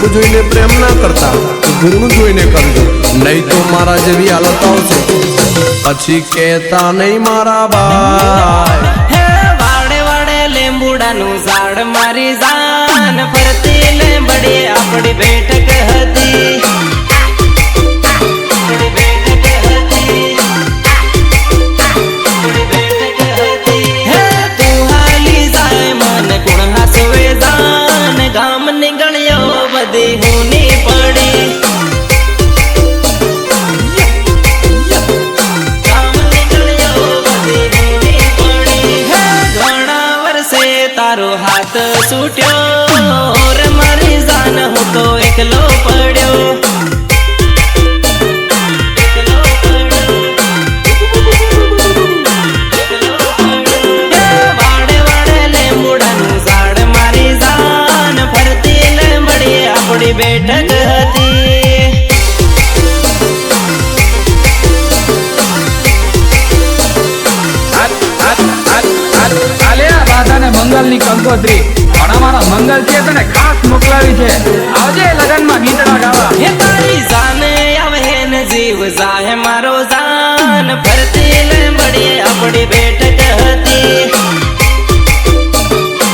રૂપ જોઈને પ્રેમ ના કરતા, ગુણ જોઈને કરજો, નહીં તો મારા જેવી હાલત આવશે પછી કહેતા નહીં મારા ભાઈ. હે વાડે વાડે લીંબુડાનું ઝાડ મારી જાન ફરતી લીંબડી આપણી બેઠક હતી. ગામ નીકળ્યો બધી હુની પડી. ગામ નીકળ્યો બધી હુની પડી. ઘણા વર્ષે તારો હાથ છૂટ્યો રે મારી જાન હું તો એકલો પડ્યો. બેઠક હતી. મંગલ ની કંકોત્રી પણ અમારા મંગલ છે તને ખાસ મોકલાવી છે. આવજે લગન માં ગીતડા ગાવા. હે તારી જાને આવે ને જીવ જાહે મારો જાન ફરતી લીંબડી આપણી બેઠક